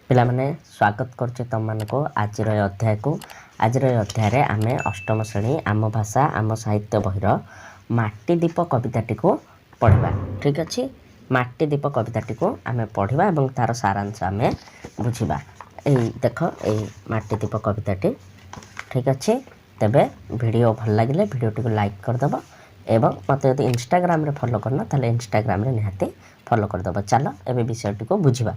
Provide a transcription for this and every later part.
ପିଲାମାନେ ସ୍ୱାଗତ କରୁଛେ ତୁମମାନଙ୍କୁ ଆଜିର ଏ ଅଧ୍ୟାୟକୁ। ଆଜିର ଏ ଅଧ୍ୟାୟରେ ଆମେ ଅଷ୍ଟମ ଶ୍ରେଣୀ ଆମ ଭାଷା ଆମ ସାହିତ୍ୟ ବହିର ମାଟି ଦୀପ କବିତାଟିକୁ ପଢ଼ିବା। ଠିକ୍ ଅଛି, ମାଟି ଦୀପ କବିତାଟିକୁ ଆମେ ପଢ଼ିବା ଏବଂ ତା'ର ସାରାଂଶ ଆମେ ବୁଝିବା। ଏଇ ଦେଖ, ଏଇ ମାଟି ଦୀପ କବିତାଟି। ଠିକ୍ ଅଛି, ତେବେ ଭିଡ଼ିଓ ଭଲ ଲାଗିଲେ ଭିଡ଼ିଓଟିକୁ ଲାଇକ୍ କରିଦେବ ଏବଂ ମୋତେ ଯଦି ଇନଷ୍ଟାଗ୍ରାମରେ ଫଲୋ କରିନ ତାହେଲେ ଇନଷ୍ଟାଗ୍ରାମରେ ନିହାତି ଫଲୋ କରିଦେବ। ଚାଲ ଏବେ ବିଷୟଟିକୁ ବୁଝିବା।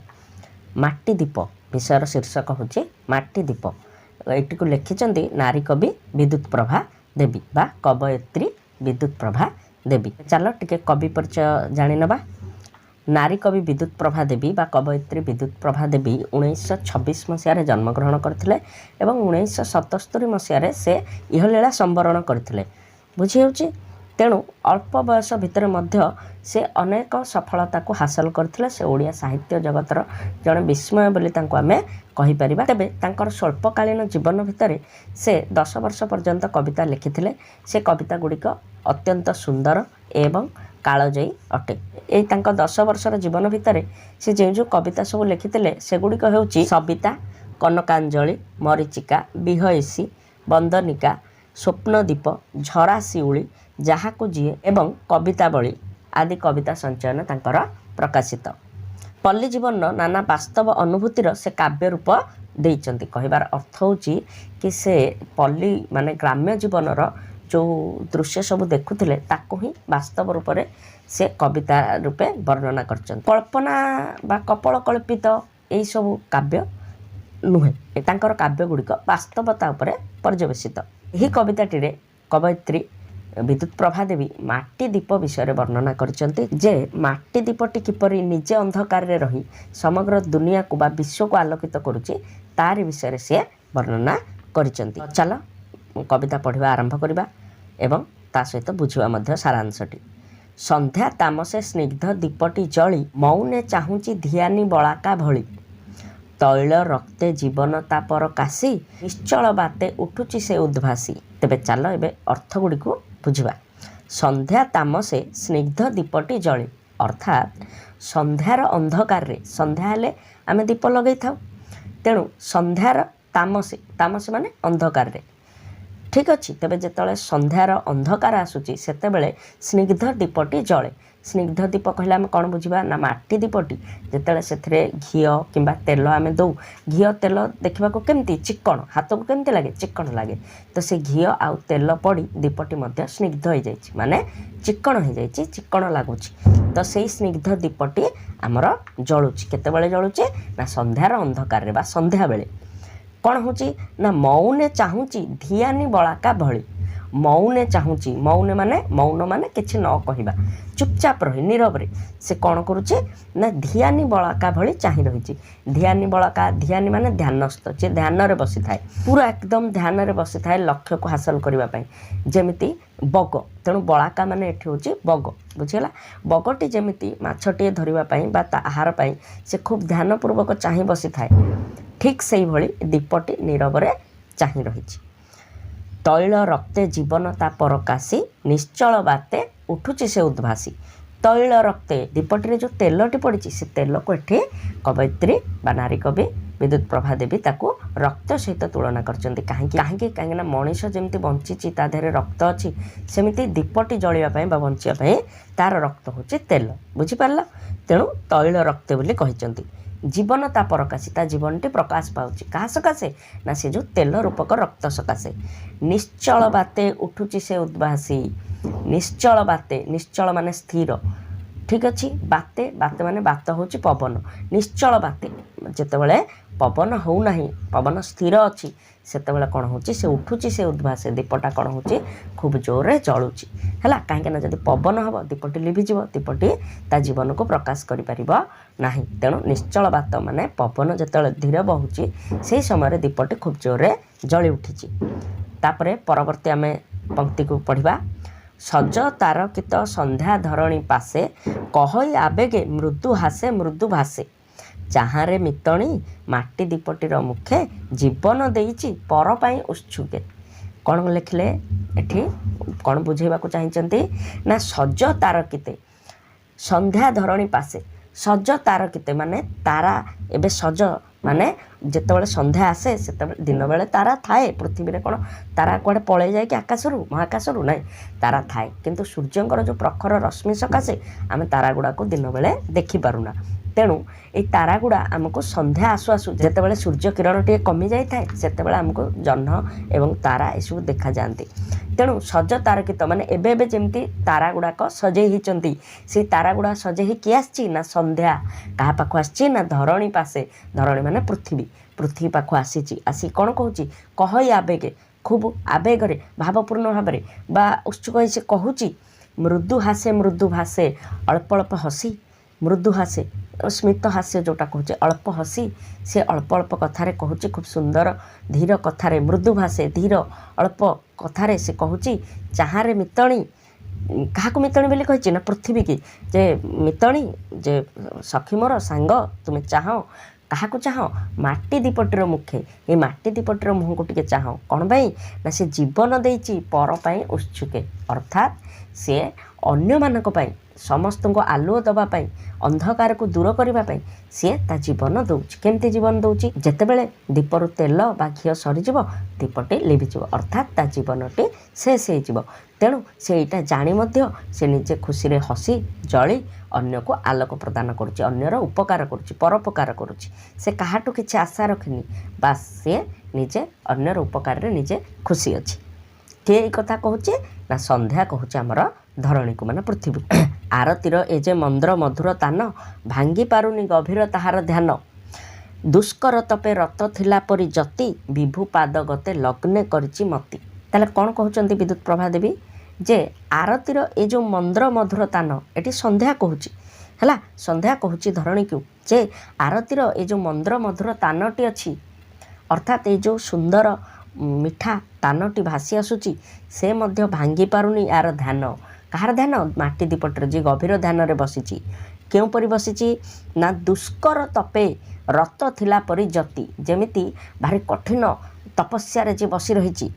ମାଟି ଦୀପ ବିଷୟର ଶୀର୍ଷକ ହେଉଛି ମାଟି ଦୀପ। ଏଇଟିକୁ ଲେଖିଛନ୍ତି ନାରୀ କବି ବିଦ୍ୟୁତ୍ ପ୍ରଭା ଦେବୀ ବା କବୟିତ୍ରୀ ବିଦ୍ୟୁତ୍ ପ୍ରଭା ଦେବୀ। ଚାଲ ଟିକେ କବି ପରିଚୟ ଜାଣିନେବା। ନାରୀ କବି ବିଦ୍ୟୁତ୍ ପ୍ରଭା ଦେବୀ ବା କବୟିତ୍ରୀ ବିଦ୍ୟୁତ୍ ପ୍ରଭା ଦେବୀ 1926 ମସିହାରେ ଜନ୍ମଗ୍ରହଣ କରିଥିଲେ ଏବଂ 1977 ମସିହାରେ ସେ ଇହଲୀଳା ସମ୍ବରଣ କରିଥିଲେ। ବୁଝିହେଉଛି। ତେଣୁ ଅଳ୍ପ ବୟସ ଭିତରେ ମଧ୍ୟ ସେ ଅନେକ ସଫଳତାକୁ ହାସଲ କରିଥିଲେ। ସେ ଓଡ଼ିଆ ସାହିତ୍ୟ ଜଗତର ଜଣେ ବିସ୍ମୟ ବୋଲି ତାଙ୍କୁ ଆମେ କହିପାରିବା। ତେବେ ତାଙ୍କର ସ୍ୱଳ୍ପକାଳୀନ ଜୀବନ ଭିତରେ ସେ 10 ବର୍ଷ ପର୍ଯ୍ୟନ୍ତ କବିତା ଲେଖିଥିଲେ। ସେ କବିତା ଗୁଡ଼ିକ ଅତ୍ୟନ୍ତ ସୁନ୍ଦର ଏବଂ କାଳଜୟୀ ଅଟେ। ଏଇ ତାଙ୍କ 10 ବର୍ଷର ଜୀବନ ଭିତରେ ସେ ଯେଉଁ କବିତା ସବୁ ଲେଖିଥିଲେ ସେଗୁଡ଼ିକ ହେଉଛି ସବିତା, କନକାଞ୍ଜଳି, ମରିଚିକା, ବିହୟସୀ, ବନ୍ଦନିକା, ସ୍ୱପ୍ନଦୀପ, ଝରା ଶିଉଳି, ଯାହାକୁ ଯିଏ ଏବଂ କବିତାବଳୀ ଆଦି କବିତା ସଞ୍ଚୟନ ତାଙ୍କର ପ୍ରକାଶିତ। ପଲ୍ଲୀ ଜୀବନର ନାନା ବାସ୍ତବ ଅନୁଭୂତିର ସେ କାବ୍ୟ ରୂପ ଦେଇଛନ୍ତି। କହିବାର ଅର୍ଥ ହେଉଛି କି ସେ ପଲ୍ଲୀ ମାନେ ଗ୍ରାମ୍ୟ ଜୀବନର ଯେଉଁ ଦୃଶ୍ୟ ସବୁ ଦେଖୁଥିଲେ ତାକୁ ହିଁ ବାସ୍ତବ ରୂପରେ ସେ କବିତା ରୂପେ ବର୍ଣ୍ଣନା କରିଛନ୍ତି। କଳ୍ପନା ବା କପୋଳ କଳ୍ପିତ ଏହିସବୁ କାବ୍ୟ ନୁହେଁ, ତାଙ୍କର କାବ୍ୟ ଗୁଡ଼ିକ ବାସ୍ତବତା ଉପରେ ପର୍ଯ୍ୟବେସିତ। ଏହି କବିତାଟିରେ କବୟିତ୍ରୀ ବିଦ୍ୟୁତ୍ ପ୍ରଭା ଦେବୀ ମାଟି ଦୀପ ବିଷୟରେ ବର୍ଣ୍ଣନା କରିଛନ୍ତି ଯେ ମାଟି ଦୀପଟି କିପରି ନିଜେ ଅନ୍ଧକାରରେ ରହି ସମଗ୍ର ଦୁନିଆକୁ ବା ବିଶ୍ୱକୁ ଆଲୋକିତ କରୁଛି ତାରି ବିଷୟରେ ସେ ବର୍ଣ୍ଣନା କରିଛନ୍ତି। ଚାଲ କବିତା ପଢ଼ିବା ଆରମ୍ଭ କରିବା ଏବଂ ତା ସହିତ ବୁଝିବା ମଧ୍ୟ ସାରାଂଶଟି। ସନ୍ଧ୍ୟା ତାମସେ ସ୍ନିଗ୍ଧ ଦୀପଟି ଜଳି ମୌନେ ଚାହୁଁଛି ଧିଆନି ବଳାକା ଭଳି। ତୈଳ ରକ୍ତେ ଜୀବନ ତାପର କାଶି ନିଶ୍ଚଳ ବାତେ ଉଠୁଛି ସେ ଉଦ୍ଭାସୀ। ତେବେ ଚାଲ ଏବେ ଅର୍ଥ ଗୁଡ଼ିକୁ ବୁଝିବା। ସନ୍ଧ୍ୟା ତାମସେ ସ୍ନିଗ୍ଧ ଦୀପଟି ଜଳି ଅର୍ଥାତ୍ ସନ୍ଧ୍ୟାର ଅନ୍ଧକାରରେ, ସନ୍ଧ୍ୟା ହେଲେ ଆମେ ଦୀପ ଲଗାଇଥାଉ, ତେଣୁ ସନ୍ଧ୍ୟାର ତାମସେ, ତାମସେ ମାନେ ଅନ୍ଧକାରରେ। ଠିକ୍ ଅଛି, ତେବେ ଯେତେବେଳେ ସନ୍ଧ୍ୟାର ଅନ୍ଧକାର ଆସୁଛି ସେତେବେଳେ ସ୍ନିଗ୍ଧ ଦୀପଟି ଜଳେ। ସ୍ନିଗ୍ଧ ଦୀପ କହିଲେ ଆମେ କ'ଣ ବୁଝିବା ନା ମାଟି ଦୀପଟି ଯେତେବେଳେ ସେଥିରେ ଘିଅ କିମ୍ବା ତେଲ ଆମେ ଦେଉ, ଘିଅ ତେଲ ଦେଖିବାକୁ କେମିତି ଚିକ୍କଣ, ହାତକୁ କେମିତି ଲାଗେ, ଚିକ୍କଣ ଲାଗେ। ତ ସେ ଘିଅ ଆଉ ତେଲ ପଡ଼ି ଦୀପଟି ମଧ୍ୟ ସ୍ନିଗ୍ଧ ହୋଇଯାଇଛି, ମାନେ ଚିକ୍କଣ ହୋଇଯାଇଛି, ଚିକ୍କଣ ଲାଗୁଛି। ତ ସେଇ ସ୍ନିଗ୍ଧ ଦୀପଟି ଆମର ଜଳୁଛି। କେତେବେଳେ ଜଳୁଛି ନା ସନ୍ଧ୍ୟାର ଅନ୍ଧକାରରେ ବା ସନ୍ଧ୍ୟାବେଳେ। କ'ଣ ହେଉଛି ନା ମୌନେ ଚାହୁଁଛି ଧିଆନି ବଳାକା ଭଳି। ମୌନେ ଚାହୁଁଛି, ମୌନ ମାନେ କିଛି ନ କହିବା, ଚୁପଚାପ ରହି ନୀରବରେ ସେ କ'ଣ କରୁଛି ନା ଧିଆନି ବଳାକା ଭଳି ଚାହିଁ ରହିଛି। ଧିଆନି ବଳାକା, ଧିଆନି ମାନେ ଧ୍ୟାନସ୍ଥ, ଯେ ଧ୍ୟାନରେ ବସିଥାଏ, ପୁରା ଏକଦମ ଧ୍ୟାନରେ ବସିଥାଏ ଲକ୍ଷ୍ୟକୁ ହାସଲ କରିବା ପାଇଁ। ଯେମିତି ବଗ, ତେଣୁ ବଳାକା ମାନେ ଏଠି ହେଉଛି ବଗ। ବୁଝିଗଲା। ବଗଟି ଯେମିତି ମାଛଟିଏ ଧରିବା ପାଇଁ ବା ତା ଆହାର ପାଇଁ ସେ ଖୁବ୍ ଧ୍ୟାନପୂର୍ବକ ଚାହିଁ ବସିଥାଏ, ଠିକ୍ ସେଇଭଳି ଦୀପଟି ନୀରବରେ ଚାହିଁ ରହିଛି। ତୈଳ ରକ୍ତେ ଜୀବନ ତା ପରକାଶୀ ନିଶ୍ଚଳ ବାତେ ଉଠୁଛି ସେ ଉଦ୍ଭାସୀ। ତୈଳ ରକ୍ତେ, ଦୀପଟିରେ ଯେଉଁ ତେଲଟି ପଡ଼ିଛି ସେ ତେଲକୁ ଏଠି କବୟିତ୍ରୀ ବା ନାରୀ କବି ବିଦ୍ୟୁତ୍ ପ୍ରଭା ଦେବୀ ତାକୁ ରକ୍ତ ସହିତ ତୁଳନା କରିଛନ୍ତି। କାହିଁକିନା ମଣିଷ ଯେମିତି ବଞ୍ଚିଛି ତା ଦେହରେ ରକ୍ତ ଅଛି, ସେମିତି ଦୀପଟି ଜଳିବା ପାଇଁ ବା ବଞ୍ଚିବା ପାଇଁ ତା'ର ରକ୍ତ ହେଉଛି ତେଲ। ବୁଝିପାରିଲ? ତେଣୁ ତୈଳ ରକ୍ତେ ବୋଲି କହିଛନ୍ତି। ଜୀବନ ତା ପରକାଶୀ, ତା ଜୀବନଟି ପ୍ରକାଶ ପାଉଛି କାହା ସକାଶେ ନା ସେ ଯେଉଁ ତେଲ ରୂପକ ରକ୍ତ ସକାଶେ। ନିଶ୍ଚଳ ବାତେ ଉଠୁଛି ସେ ଉଦ୍ଭାସୀ। ନିଶ୍ଚଳ ବାତେ, ନିଶ୍ଚଳ ମାନେ ସ୍ଥିର। ଠିକ୍ ଅଛି, ବାତେ, ବାତେ ମାନେ ବାତ ହେଉଛି ପବନ। ନିଶ୍ଚଳ ବାତେ ଯେତେବେଳେ ପବନ ହେଉନାହିଁ, ପବନ ସ୍ଥିର ଅଛି, ସେତେବେଳେ କ'ଣ ହେଉଛି ସେ ଉଠୁଛି ସେ ଉଦ୍ଭାସେ, ଦୀପଟା କ'ଣ ହେଉଛି ଖୁବ୍ ଜୋରରେ ଜଳୁଛି। ହେଲା, କାହିଁକିନା ଯଦି ପବନ ହେବ ଦୀପଟି ଲିଭିଯିବ, ଦୀପଟି ତା ଜୀବନକୁ ପ୍ରକାଶ କରିପାରିବ ନାହିଁ। ତେଣୁ ନିଶ୍ଚଳ ବାତ ମାନେ ପବନ ଯେତେବେଳେ ଧୀର ବହୁଛି ସେହି ସମୟରେ ଦୀପଟି ଖୁବ୍ ଜୋରରେ ଜଳି ଉଠିଛି। ତାପରେ ପରବର୍ତ୍ତୀ ଆମେ ପଂକ୍ତିକୁ ପଢ଼ିବା। ସଜ ତାରକିତ ସନ୍ଧ୍ୟା ଧରଣୀ ପାଶେ କହଇ ଆବେଗେ ମୃଦୁ ହାସେ ମୃଦୁ ଭାସେ। ଚାହାଁରେ ମିତଣୀ ମାଟି ଦୀପଟିର ମୁଖେ ଜୀବନ ଦେଇଛି ପର ପାଇଁ ଉତ୍ସୁକେ। କ'ଣ ଲେଖିଲେ ଏଠି, କ'ଣ ବୁଝେଇବାକୁ ଚାହିଁଛନ୍ତି ନା ସଜ ତାରକିତେ ସନ୍ଧ୍ୟା ଧରଣୀ ପାଶେ, ସଜ ତାର କେତେ ମାନେ ତାରା ଏବେ ସଜ ମାନେ ଯେତେବେଳେ ସନ୍ଧ୍ୟା ଆସେ ସେତେବେଳେ ଦିନ ବେଳେ ତାରା ଥାଏ। ପୃଥିବୀରେ କ'ଣ ତାରା କୁଆଡ଼େ ପଳେଇ ଯାଇକି ଆକାଶରୁ ମହାକାଶରୁ ନାହିଁ, ତାରା ଥାଏ। କିନ୍ତୁ ସୂର୍ଯ୍ୟଙ୍କର ଯେଉଁ ପ୍ରଖର ରଶ୍ମି ସକାଶେ ଆମେ ତାରା ଗୁଡ଼ାକୁ ଦିନ ବେଳେ ଦେଖିପାରୁନା। ତେଣୁ ଏଇ ତାରାଗୁଡ଼ା ଆମକୁ ସନ୍ଧ୍ୟା ଆସୁ ଆସୁ ଯେତେବେଳେ ସୂର୍ଯ୍ୟ କିରଣ ଟିକେ କମି ଯାଇଥାଏ ସେତେବେଳେ ଆମକୁ ଜହ୍ନ ଏବଂ ତାରା ଏସବୁ ଦେଖାଯାଆନ୍ତି। ତେଣୁ ସଜ ତାରକିତ ମାନେ ଏବେ ଏବେ ଯେମିତି ତାରା ଗୁଡ଼ାକ ସଜେଇ ହେଇଛନ୍ତି, ସେଇ ତାରା ଗୁଡ଼ା ସଜେଇ ହେଇ କିଏ ଆସିଛି ନା ସନ୍ଧ୍ୟା କାହା ପାଖକୁ ଆସିଛି ନା ଧରଣୀ ପାଶେ, ଧରଣୀ ମାନେ ପୃଥିବୀ ପାଖକୁ ଆସିଛି। ଆସି କ'ଣ କହୁଛି କହଇ ଆବେଗେ, ଖୁବ୍ ଆବେଗରେ ଭାବପୂର୍ଣ୍ଣ ଭାବରେ ବା ଉତ୍ସୁକ ହୋଇ ସେ କହୁଛି ମୃଦୁ ହାସେ ମୃଦୁ ଭାସେ ଅଳ୍ପ ଅଳ୍ପ ହସି, ମୃଦୁ ହାସେ ସ୍ମିତ ହାସ୍ୟ ଯେଉଁଟା କହୁଛି ଅଳ୍ପ ହସି, ସେ ଅଳ୍ପ ଅଳ୍ପ କଥାରେ କହୁଛି ଖୁବ୍ ସୁନ୍ଦର ଧୀର କଥାରେ, ମୃଦୁ ଭାସେ ଧୀର ଅଳ୍ପ କଥାରେ ସେ କହୁଛି ଚାହାଁରେ ମିତଣୀ। କାହାକୁ ମିତଣୀ ବୋଲି କହିଛି ନା ପୃଥିବୀକି, ଯେ ମିତଣୀ ଯେ ସଖୀ ମୋର ସାଙ୍ଗ ତୁମେ ଚାହଁ, କାହାକୁ ଚାହଁ ମାଟି ଦୀପଟିର ମୁଖେ, ଏ ମାଟି ଦୀପଟିର ମୁହଁକୁ ଟିକେ ଚାହଁ। କ'ଣ ପାଇଁ ନା ସେ ଜୀବନ ଦେଇଛି ପର ପାଇଁ ଉତ୍ସୁକେ, ଅର୍ଥାତ୍ ସିଏ ଅନ୍ୟମାନଙ୍କ ପାଇଁ ସମସ୍ତଙ୍କୁ ଆଲୁଅ ଦେବା ପାଇଁ ଅନ୍ଧକାରକୁ ଦୂର କରିବା ପାଇଁ ସିଏ ତା ଜୀବନ ଦେଉଛି। କେମିତି ଜୀବନ ଦେଉଛି? ଯେତେବେଳେ ଦୀପରୁ ତେଲ ବା ଘିଅ ସରିଯିବ ଦୀପଟି ଲିଭିଯିବ, ଅର୍ଥାତ୍ ତା ଜୀବନଟି ଶେଷ ହେଇଯିବ। ତେଣୁ ସେ ଏଇଟା ଜାଣି ମଧ୍ୟ ସେ ନିଜେ ଖୁସିରେ ହସି ଜଳି ଅନ୍ୟକୁ ଆଲୋକ ପ୍ରଦାନ କରୁଛି, ଅନ୍ୟର ଉପକାର କରୁଛି, ପରୋପକାର କରୁଛି। ସେ କାହାଠୁ କିଛି ଆଶା ରଖିନି, ବାସ୍ ସିଏ ନିଜେ ଅନ୍ୟର ଉପକାରରେ ନିଜେ ଖୁସି ଅଛି। କିଏ ଏଇ କଥା କହୁଛି ନା ସନ୍ଧ୍ୟା କହୁଛି ଆମର ଧରଣୀକୁ ମାନେ ପୃଥିବୀ। ଆରତିର ଏ ଯେ ମନ୍ଦ୍ର ମଧୁର ତାନ, ଭାଙ୍ଗି ପାରୁନି ଗଭୀର ତାହାର ଧ୍ୟାନ, ଦୁଷ୍କର ତପେ ରତ ଥିଲା ପରି ଜ୍ୟୋତି, ବିଭୁ ପାଦ ଗତେ ଲଗ୍ନେ କରିଛି ମତି। ତାହେଲେ କ'ଣ କହୁଛନ୍ତି ବିଦ୍ୟୁତ୍ ପ୍ରଭା ଦେବୀ? ଯେ ଆରତିର ଏ ଯେଉଁ ମନ୍ଦ୍ର ମଧୁର ତାନ, ଏଠି ସନ୍ଧ୍ୟା କହୁଛି ହେଲା, ସନ୍ଧ୍ୟା କହୁଛି ଧରଣୀକୁ ଯେ ଆରତିର ଏ ଯେଉଁ ମନ୍ଦ୍ର ମଧୁର ତାନଟି ଅଛି, ଅର୍ଥାତ୍ ଏଇ ଯେଉଁ ସୁନ୍ଦର ମିଠା ତାନଟି ଭାସି ଆସୁଛି ସେ ମଧ୍ୟ ଭାଙ୍ଗି ପାରୁନି ଏହାର ଧ୍ୟାନ। କାହାର ଧ୍ୟାନ? ମାଟି ଦୀପଟିର, ଯିଏ ଗଭୀର ଧ୍ୟାନରେ ବସିଛି। କେଉଁପରି ବସିଛି ନା ଦୁଷ୍କର ତପେ ରତ ଥିଲା ପରି ଜ୍ୟୋତି, ଯେମିତି ଭାରି କଠିନ ତପସ୍ୟାରେ ଯିଏ ବସି ରହିଛି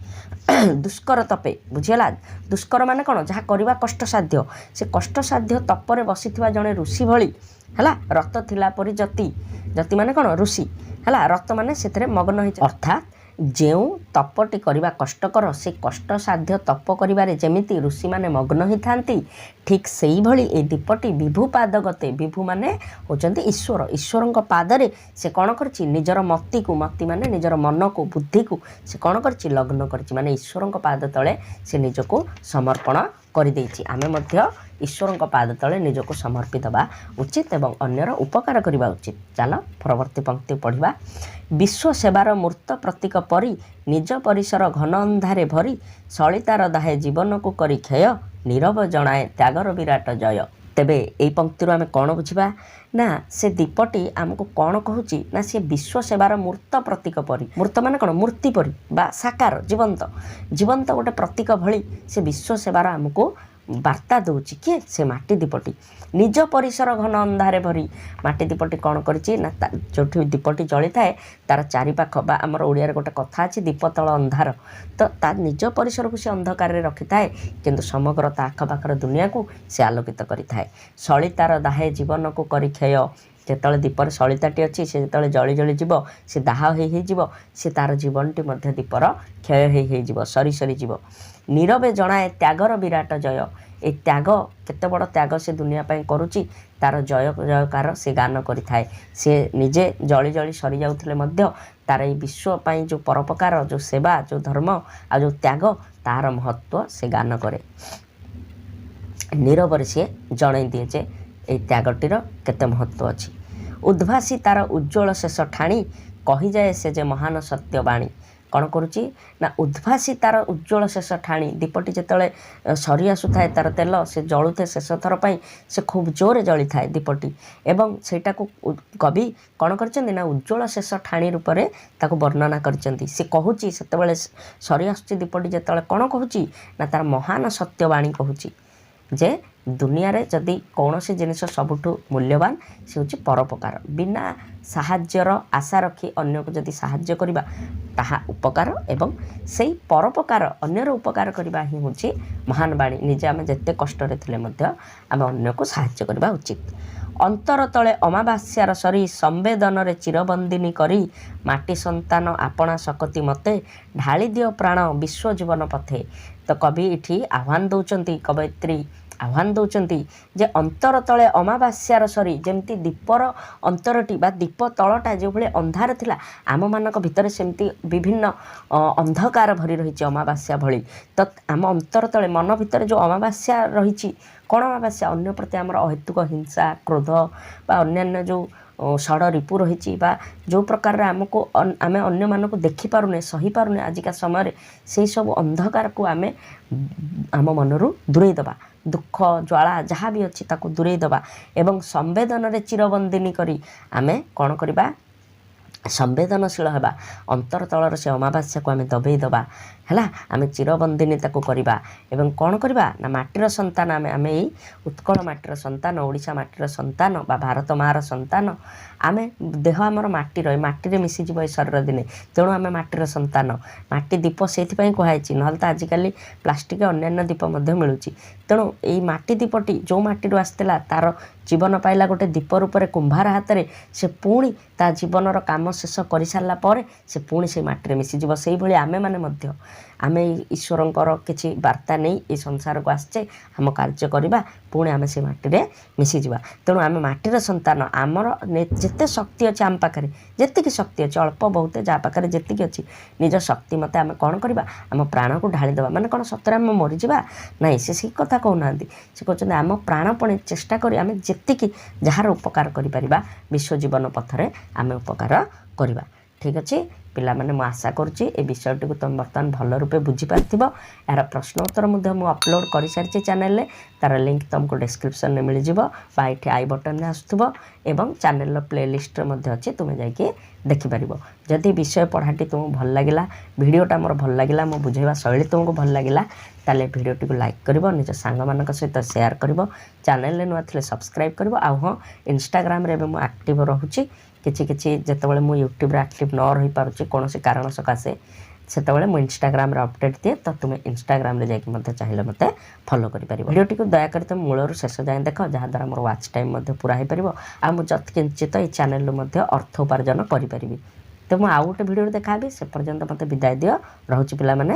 ଦୁଷ୍କର ତପେ, ବୁଝିଗଲା? ଦୁଷ୍କର ମାନେ କ'ଣ? ଯାହା କରିବା କଷ୍ଟସାଧ୍ୟ, ସେ କଷ୍ଟସାଧ୍ୟ ତପରେ ବସିଥିବା ଜଣେ ଋଷି ଭଳି ହେଲା। ରତ ଥିଲା ପରି ଜ୍ୟୋତି, ଜ୍ୟୋତି ମାନେ କ'ଣ? ଋଷି ହେଲା। ରତ ମାନେ ସେଥିରେ ମଗ୍ନ ହେଇଛି, ଅର୍ଥାତ୍ ଯେଉଁ ତପଟି କରିବା କଷ୍ଟକର ସେ କଷ୍ଟସାଧ୍ୟ ତପ କରିବାରେ ଯେମିତି ଋଷିମାନେ ମଗ୍ନ ହୋଇଥାନ୍ତି, ଠିକ୍ ସେଇଭଳି ଏ ଦୀପଟି ବିଭୁ ପାଦ ଗତେ, ବିଭୁ ମାନେ ହେଉଛନ୍ତି ଈଶ୍ୱର, ଈଶ୍ୱରଙ୍କ ପାଦରେ ସେ କ'ଣ କରିଛି ନିଜର ମତିକୁ, ମତି ମାନେ ନିଜର ମନକୁ ବୁଦ୍ଧିକୁ ସେ କ'ଣ କରିଛି ଲଗ୍ନ କରିଛି, ମାନେ ଈଶ୍ୱରଙ୍କ ପାଦ ତଳେ ସେ ନିଜକୁ ସମର୍ପଣ କରିଦେଇଛି। ଆମେ ମଧ୍ୟ ଈଶ୍ୱରଙ୍କ ପାଦ ତଳେ ନିଜକୁ ସମର୍ପି ଦେବା ଉଚିତ ଏବଂ ଅନ୍ୟର ଉପକାର କରିବା ଉଚିତ। ଚାଲ ପରବର୍ତ୍ତୀ ପଙ୍କ୍ତି ପଢ଼ିବା। ବିଶ୍ୱ ସେବାର ମୂର୍ତ୍ତ ପ୍ରତୀକ ପରି, ନିଜ ପରିସର ଘନ ଅନ୍ଧାରେ ଭରି, ସଳିତାର ଦାହେ ଜୀବନକୁ କରି କ୍ଷୟ, ନୀରବ ଜଣାଏ ତ୍ୟାଗର ବିରାଟ ଜୟ। ତେବେ ଏଇ ପଙ୍କ୍ତିରୁ ଆମେ କ'ଣ ବୁଝିବା ନା ସେ ଦୀପଟି ଆମକୁ କ'ଣ କହୁଛି ନା ସେ ବିଶ୍ୱ ସେବାର ମୂର୍ତ୍ତ ପ୍ରତୀକ ପରି, ମୂର୍ତ୍ତ ମାନେ କ'ଣ? ମୂର୍ତ୍ତି ପରି ବା ସାକାର ଜୀବନ୍ତ ଗୋଟେ ପ୍ରତୀକ ଭଳି ସେ ବିଶ୍ୱ ସେବାର ଆମକୁ ବାର୍ତ୍ତା ଦେଉଛି। କିଏ? ସେ ମାଟି ଦୀପଟି। ନିଜ ପରିସର ଘନ ଅନ୍ଧାରେ ଭରି, ମାଟି ଦୀପଟି କ'ଣ କରିଛି ନା ଯେଉଁଠି ଦୀପଟି ଜଳିଥାଏ ତାର ଚାରିପାଖ ବା ଆମର ଓଡ଼ିଆରେ ଗୋଟେ କଥା ଅଛି ଦୀପ ତଳ ଅନ୍ଧାର, ତ ତା ନିଜ ପରିସରକୁ ସେ ଅନ୍ଧକାରରେ ରଖିଥାଏ କିନ୍ତୁ ସମଗ୍ର ତା ଆଖପାଖର ଦୁନିଆକୁ ସେ ଆଲୋକିତ କରିଥାଏ। ସଳିତାର ଦାହେ ଜୀବନକୁ କରି କ୍ଷୟ, ଯେତେବେଳେ ଦୀପରେ ସଳିତାଟି ଅଛି ସେ ଯେତେବେଳେ ଜଳି ଜଳି ଯିବ, ସେ ଦାହ ହେଇଯିବ, ସେ ତାର ଜୀବନଟି ମଧ୍ୟ ଦୀପର କ୍ଷୟ ହେଇଯିବ, ସରି ସରିଯିବ। ନୀରବେ ଜଣାଏ ତ୍ୟାଗର ବିରାଟ ଜୟ, ଏ ତ୍ୟାଗ କେତେ ବଡ଼ ତ୍ୟାଗ ସେ ଦୁନିଆ ପାଇଁ କରୁଛି, ତାର ଜୟ ଜୟକାର ସେ ଗାନ କରିଥାଏ। ସେ ନିଜେ ଜଳି ଜଳି ସରିଯାଉଥିଲେ ମଧ୍ୟ ତାର ଏଇ ବିଶ୍ୱ ପାଇଁ ଯେଉଁ ପରୋପକାର, ଯେଉଁ ସେବା, ଯେଉଁ ଧର୍ମ ଆଉ ଯେଉଁ ତ୍ୟାଗ, ତାହାର ମହତ୍ଵ ସେ ଗାନ କରେ। ନୀରବରେ ସିଏ ଜଣାଇ ଦିଏ ଯେ ଏଇ ତ୍ୟାଗଟିର କେତେ ମହତ୍ଵ ଅଛି। ଉଦ୍ଭାସୀ ତାର ଉଜ୍ଜ୍ୱଳ ଶେଷ ଠାଣି, କହିଯାଏ ସେ ଯେ ମହାନ ସତ୍ୟବାଣୀ। କ'ଣ କରୁଛି ନା ଉଦ୍ଭାସୀ ତାର ଉଜ୍ଜ୍ୱଳ ଶେଷ ଠାଣି, ଦୀପଟି ଯେତେବେଳେ ସରି ଆସୁଥାଏ ତାର ତେଲ ସେ ଜଳୁଥାଏ ଶେଷ ଥର ପାଇଁ, ସେ ଖୁବ୍ ଜୋରରେ ଜଳିଥାଏ ଦୀପଟି ଏବଂ ସେଇଟାକୁ କବି କ'ଣ କରିଛନ୍ତି ନା ଉଜ୍ଜ୍ୱଳ ଶେଷ ଠାଣି ରୂପରେ ତାକୁ ବର୍ଣ୍ଣନା କରିଛନ୍ତି। ସେ କହୁଛି ସେତେବେଳେ ସରି ଆସୁଛି ଦୀପଟି ଯେତେବେଳେ କ'ଣ କହୁଛି ନା ତାର ମହାନ ସତ୍ୟବାଣୀ କହୁଛି ଯେ ଦୁନିଆରେ ଯଦି କୌଣସି ଜିନିଷ ସବୁଠୁ ମୂଲ୍ୟବାନ ସେ ହେଉଛି ପରୋପକାର। ବିନା ସାହାଯ୍ୟର ଆଶା ରଖି ଅନ୍ୟକୁ ଯଦି ସାହାଯ୍ୟ କରିବା ତାହା ଉପକାର ଏବଂ ସେଇ ପରୋପକାର ଅନ୍ୟର ଉପକାର କରିବା ହିଁ ହେଉଛି ମହାନ ବାଣୀ। ନିଜେ ଆମେ ଯେତେ କଷ୍ଟରେ ଥିଲେ ମଧ୍ୟ ଆମେ ଅନ୍ୟକୁ ସାହାଯ୍ୟ କରିବା ଉଚିତ। ଅନ୍ତର ତଳେ ଅମାବାସ୍ୟାର ସରି ସମ୍ବେଦନରେ ଚିରବନ୍ଦିନୀ କରି ମାଟି ସନ୍ତାନ ଆପଣା ଶକତି ମତେ ଢାଳି ଦିଅ ପ୍ରାଣ ବିଶ୍ୱ ଜୀବନ ପଥେ। ତ କବି ଏଠି ଆହ୍ୱାନ ଦେଉଛନ୍ତି, କବୟିତ୍ରୀ ଆହ୍ୱାନ ଦେଉଛନ୍ତି ଯେ ଅନ୍ତର ତଳେ ଅମାବାସ୍ୟାର ସରି, ଯେମିତି ଦୀପର ଅନ୍ତରଟି ବା ଦୀପ ତଳଟା ଯେଉଁଭଳି ଅନ୍ଧାର ଥିଲା, ଆମମାନଙ୍କ ଭିତରେ ସେମିତି ବିଭିନ୍ନ ଅନ୍ଧକାର ଭରି ରହିଛି ଅମାବାସ୍ୟା ଭଳି। ତ ଆମ ଅନ୍ତର ତଳେ ମନ ଭିତରେ ଯେଉଁ ଅମାବାସ୍ୟା ରହିଛି, କ'ଣ ଅମାବାସ୍ୟା? ଅନ୍ୟ ପ୍ରତି ଆମର ଅହେତୁକ ହିଂସା, କ୍ରୋଧ ବା ଅନ୍ୟାନ୍ୟ ଯେଉଁ ଷଡ଼ ରିପୁ ରହିଛି ବା ଯେଉଁ ପ୍ରକାରରେ ଆମେ ଅନ୍ୟମାନଙ୍କୁ ଦେଖିପାରୁନେ, ସହିପାରୁନେ ଆଜିକା ସମୟରେ, ସେହିସବୁ ଅନ୍ଧକାରକୁ ଆମେ ଆମ ମନରୁ ଦୂରେଇ ଦେବା। ଦୁଃଖ ଜ୍ୱାଳା ଯାହା ବି ଅଛି ତାକୁ ଦୂରେଇ ଦେବା ଏବଂ ସମ୍ବେଦନରେ ଚିରବନ୍ଦିନୀ କରି ଆମେ କ'ଣ କରିବା? ସମ୍ବେଦନଶୀଳ ହେବା। ଅନ୍ତର ତଳର ସେ ଅମାବାସ୍ୟାକୁ ଆମେ ଦବେଇ ଦେବା ହେଲା। ଆମେ ଚିରବନ୍ଦିନୀ ତାକୁ କରିବା ଏବଂ କ'ଣ କରିବା ନା ମାଟିର ସନ୍ତାନ ଆମେ ଏଇ ଉତ୍କଳ ମାଟିର ସନ୍ତାନ, ଓଡ଼ିଶା ମାଟିର ସନ୍ତାନ ବା ଭାରତ ମାଆର ସନ୍ତାନ। ଆମେ ଦେହ ଆମର ମାଟିର, ଏ ମାଟିରେ ମିଶିଯିବ ଏ ଶରୀର ଦିନେ। ତେଣୁ ଆମେ ମାଟିର ସନ୍ତାନ। ମାଟି ଦୀପ ସେଇଥିପାଇଁ କୁହାଯାଇଛି, ନହେଲେ ତ ଆଜିକାଲି ପ୍ଲାଷ୍ଟିକ ଅନ୍ୟାନ୍ୟ ଦୀପ ମଧ୍ୟ ମିଳୁଛି। ତେଣୁ ଏଇ ମାଟି ଦୀପଟି ଯେଉଁ ମାଟିରୁ ଆସିଥିଲା, ତାର ଜୀବନ ପାଇଲା ଗୋଟେ ଦୀପ ରୂପରେ କୁମ୍ଭାର ହାତରେ। ସେ ପୁଣି ତା ଜୀବନର କାମ ଶେଷ କରିସାରିଲା ପରେ ସେ ପୁଣି ସେଇ ମାଟିରେ ମିଶିଯିବ। ସେଇଭଳି ଆମେମାନେ ମଧ୍ୟ ଆମେ ଈଶ୍ୱରଙ୍କର କିଛି ବାର୍ତ୍ତା ନେଇ ଏ ସଂସାରକୁ ଆସିଛେ, ଆମ କାର୍ଯ୍ୟ କରିବା, ପୁଣି ଆମେ ସେ ମାଟିରେ ମିଶିଯିବା। ତେଣୁ ଆମେ ମାଟିର ସନ୍ତାନ। ଆମର ଯେତେ ଶକ୍ତି ଅଛି ଆମ ପାଖରେ, ଯେତିକି ଶକ୍ତି ଅଛି, ଅଳ୍ପ ବହୁତ ଯାହା ପାଖରେ ଯେତିକି ଅଛି, ନିଜ ଶକ୍ତି ମତେ ଆମେ କ'ଣ କରିବା? ଆମ ପ୍ରାଣକୁ ଢାଳି ଦେବା। ମାନେ କ'ଣ ସତରେ ଆମେ ମରିଯିବା? ନାଇଁ, ସେ ସେଇ କଥା କହୁନାହାନ୍ତି। ସେ କହୁଛନ୍ତି ଆମ ପ୍ରାଣପଣେ ଚେଷ୍ଟା କରି ଆମେ ଯେତିକି ଯାହାର ଉପକାର କରିପାରିବା, ବିଶ୍ୱ ଜୀବନ ପଥରେ ଆମେ ଉପକାର କରିବା। ଠିକ୍ ଅଛି ପିଲାମାନେ, ମୁଁ ଆଶା କରୁଛି ଏ ବିଷୟଟିକୁ ତୁମେ ବର୍ତ୍ତମାନ ଭଲ ରୂପେ ବୁଝିପାରିଥିବ। ଏହାର ପ୍ରଶ୍ନ ଉତ୍ତର ମଧ୍ୟ ମୁଁ ଅପଲୋଡ଼ କରିସାରିଛି ଚ୍ୟାନେଲରେ। ତା'ର ଲିଙ୍କ୍ ତୁମକୁ ଡେସ୍କ୍ରିପ୍ସନରେ ମିଳିଯିବ ବା ଏଠି ଆଇ ବଟନରେ ଆସୁଥିବ ଏବଂ ଚ୍ୟାନେଲର ପ୍ଲେଲିଷ୍ଟରେ ମଧ୍ୟ ଅଛି, ତୁମେ ଯାଇକି ଦେଖିପାରିବ। ଯଦି ବିଷୟ ପଢ଼ାଟି ତୁମକୁ ଭଲ ଲାଗିଲା, ଭିଡ଼ିଓଟା ମୋର ଭଲ ଲାଗିଲା, ମୋ ବୁଝାଇବା ଶୈଳୀ ତୁମକୁ ଭଲ ଲାଗିଲା, ତାହେଲେ ଭିଡ଼ିଓଟିକୁ ଲାଇକ୍ କରିବ, ନିଜ ସାଙ୍ଗମାନଙ୍କ ସହିତ ସେୟାର କରିବ, ଚ୍ୟାନେଲରେ ନୂଆ ଥିଲେ ସବସ୍କ୍ରାଇବ୍ କରିବ। ଆଉ ହଁ, ଇନଷ୍ଟାଗ୍ରାମରେ ଏବେ ମୁଁ ଆକ୍ଟିଭ୍ ରହୁଛି। କିଛି ଯେତେବେଳେ ମୁଁ ୟୁଟ୍ୟୁବରେ ଆକ୍ଟିଭ୍ ନ ରହିପାରୁଛି କୌଣସି କାରଣ ସକାଶେ, ସେତେବେଳେ ମୁଁ ଇନଷ୍ଟାଗ୍ରାମରେ ଅପଡ଼େଟ୍ ଦିଏ। ତ ତୁମେ ଇନଷ୍ଟାଗ୍ରାମରେ ଯାଇକି ମଧ୍ୟ ଚାହିଁଲେ ମୋତେ ଫଲୋ କରିପାରିବ। ଭିଡ଼ିଓଟିକୁ ଦୟାକରି ତୁମେ ମୂଳରୁ ଶେଷ ଯାଏଁ ଦେଖ, ଯାହାଦ୍ୱାରା ମୋର ୱାଚ୍ ଟାଇମ୍ ମଧ୍ୟ ପୁରା ହୋଇପାରିବ। ଆଉ ମୁଁ ଯତ୍କିଞ୍ଚିତ ଏହି ଚ୍ୟାନେଲରୁ ମଧ୍ୟ ଅର୍ଥ ଉପାର୍ଜନ କରିପାରିବି। ତ ମୁଁ ଆଉ ଗୋଟେ ଭିଡ଼ିଓରେ ଦେଖାହେବି। ସେ ପର୍ଯ୍ୟନ୍ତ ମୋତେ ବିଦାୟ ଦିଅ। ରହୁଛି ପିଲାମାନେ।